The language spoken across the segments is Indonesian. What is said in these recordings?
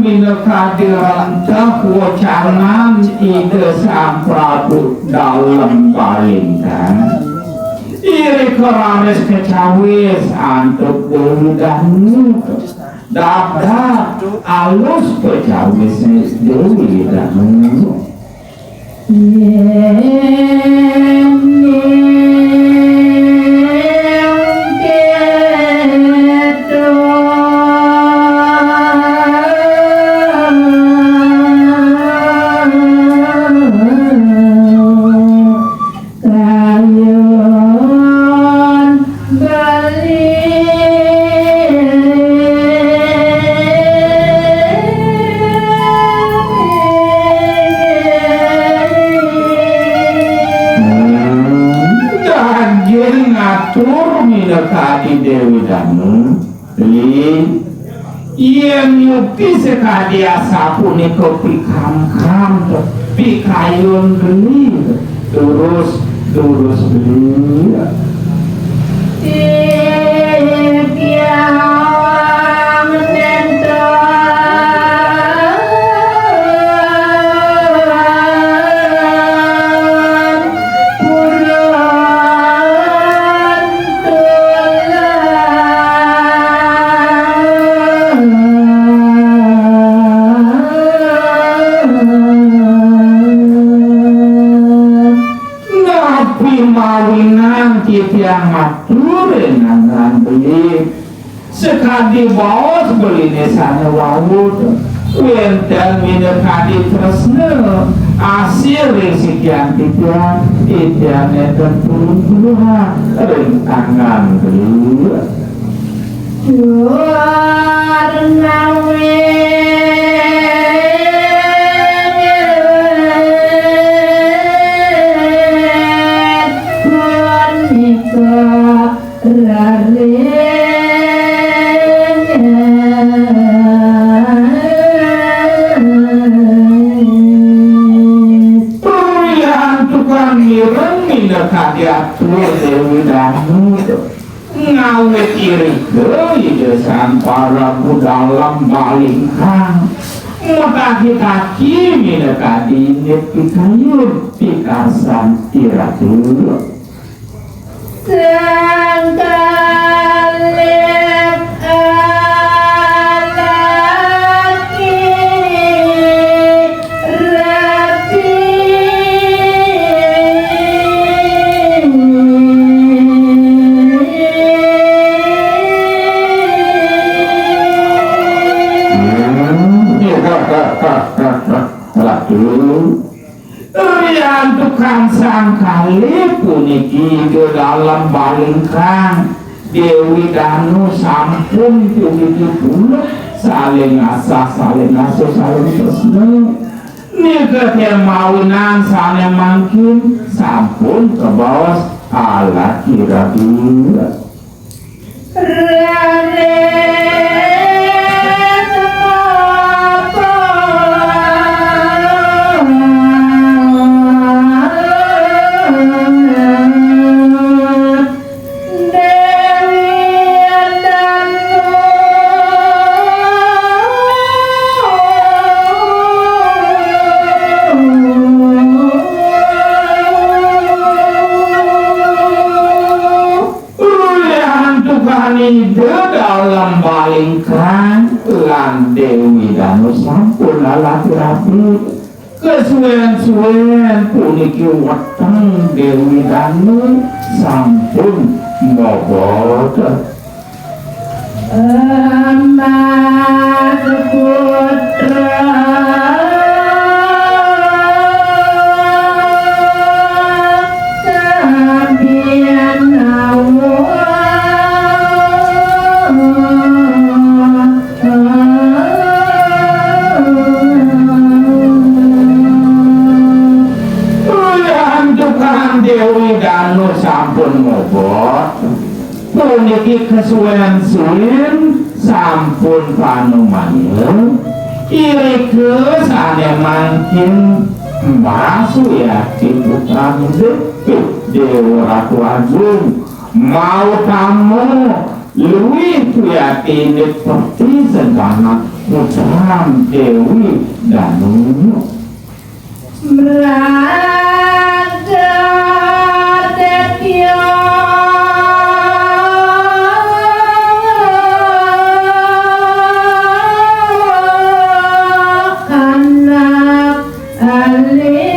mineka dirantah wacanan ide sang Prabu dalam balingkan iri keranes kecawis antuk Dewi Danu dapet alus kecawis Dewi Danu Kadi Dewi Danu yang yuki sekadia sapu ni kopi kam pikayun geli terus beli yang maturin nangan beli sekali bos beli nesanya wawud wenten minekadi tresne asir sekian tiga dan puluhan rintangan beli juar nawe Dewi Danu ngawet iri ke sang para dalam balingkang mutaki kaki minekadi pikayun pikasan tiratur sang kalep alaki rapi Rian tukang sangkali puniki ke dalam balingkang Dewi Danu sampun puniki pula saling asah, saling asuh, saling tresna nikah maunan saling mangkin sampun ke bawah ala kira-kira dalam balingkan lan Dewi Danu sampun rapi kesuwen-suwen puniki weteng Dewi Danu sampun mbobot amat putra Dewi Danu sampun ngobot puniki kesuwen-suwen sampun panumanil iri ke sane mangkin mbasu ya putra Dewi Ratu Agung mau tamu luwih kuyati seperti segala putra Dewi Danu Raja Detya anak Ali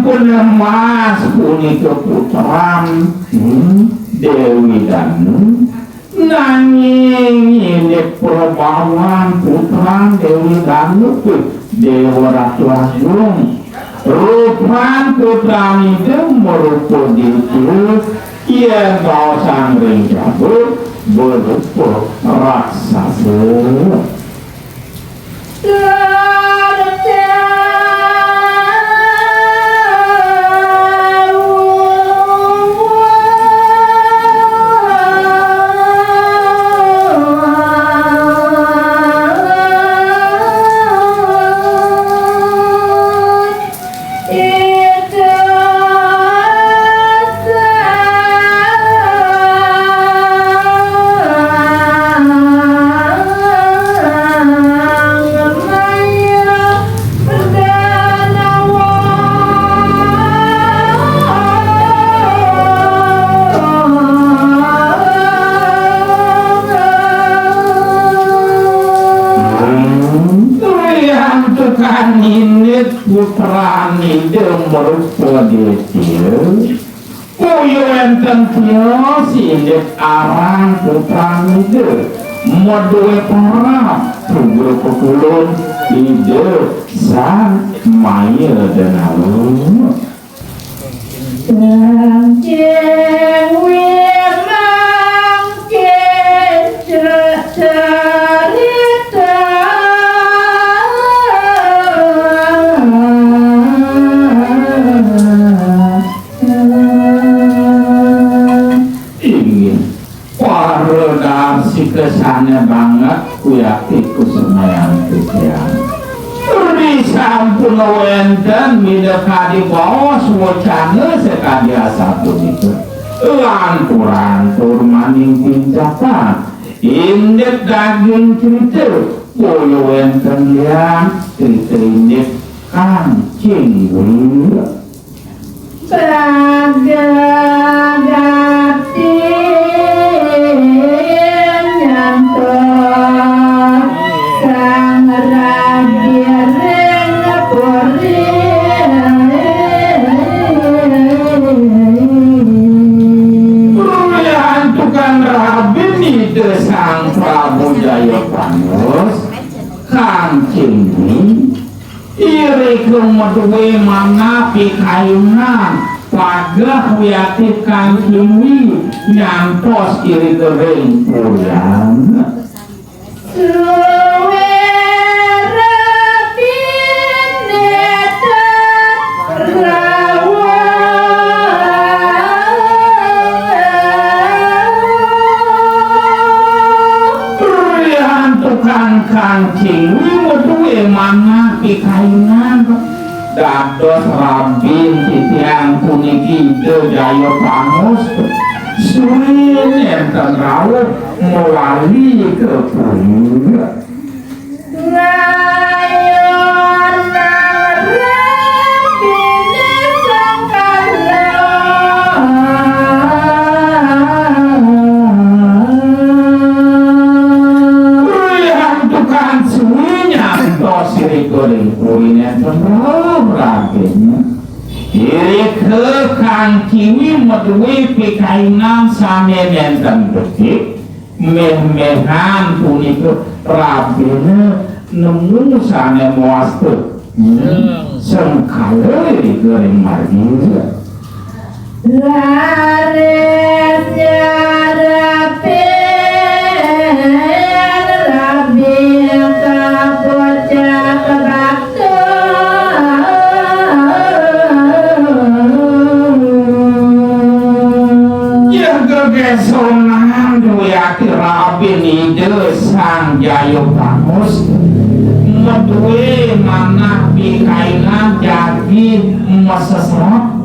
sampun mas punika putran Dewi Danu nanging ini perbawan putra Dewi Danu Dewa Ratu Agung rupan putra itu merupa ditu ia mau sangring jabut berupa raksasa putra nide merupa dia kuyo enten tio sindet arang putra nide modue para tunggu kekulun ide sang maya dan alun kesana banget kuyatiku semayang kekian di sampun wenten midekadi bawas wacana sekadi asapun itu lantur maning pinjakan indek daging cerita kuyo wenten yang cerita indek kancing Beragati sang raja Renapuri perulihan tukang rabi ni sang Prabu Jayapangus kang cinggi iri kemuduwe mana pikayunan pagah wiatif kang cinggi nyantos iri kering pulang kancing muduwe mana pikainan dados rabin titiang puniki Jayapangus surin enten rawuh mewali ke bumi kang kiwi meduwe pikainan same nenten detik meh-mehan punika rabine nemu sane muaste sengkale goreng margi laresnya Rabin ide sang Jayapangus meduwe mana pikainan jagi mesesrot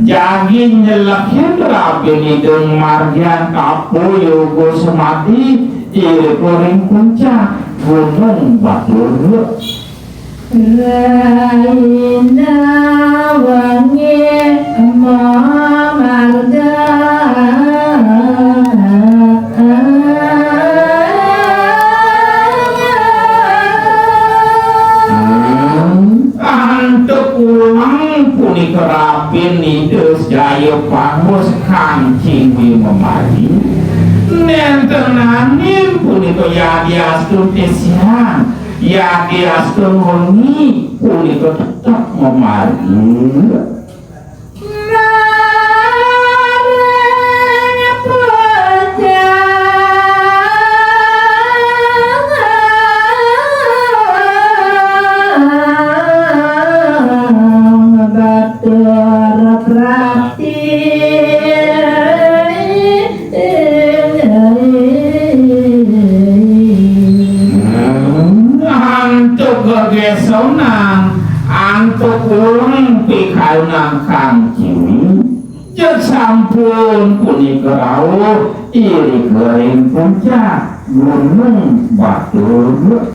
jagi nyelakin rabini deng margian kapu yogo semati iri koring puncak gunung Batur Raina wangi mamarga antuk ulang punika rapin nides jaya pangus kancing memari nenten angin punika yadi astun tesian yadi astun wengi punika tetap memari gegesonan antuk ulang pikainan kang ciwi cek sampun punika rawuh iri kering puncak gunung Batur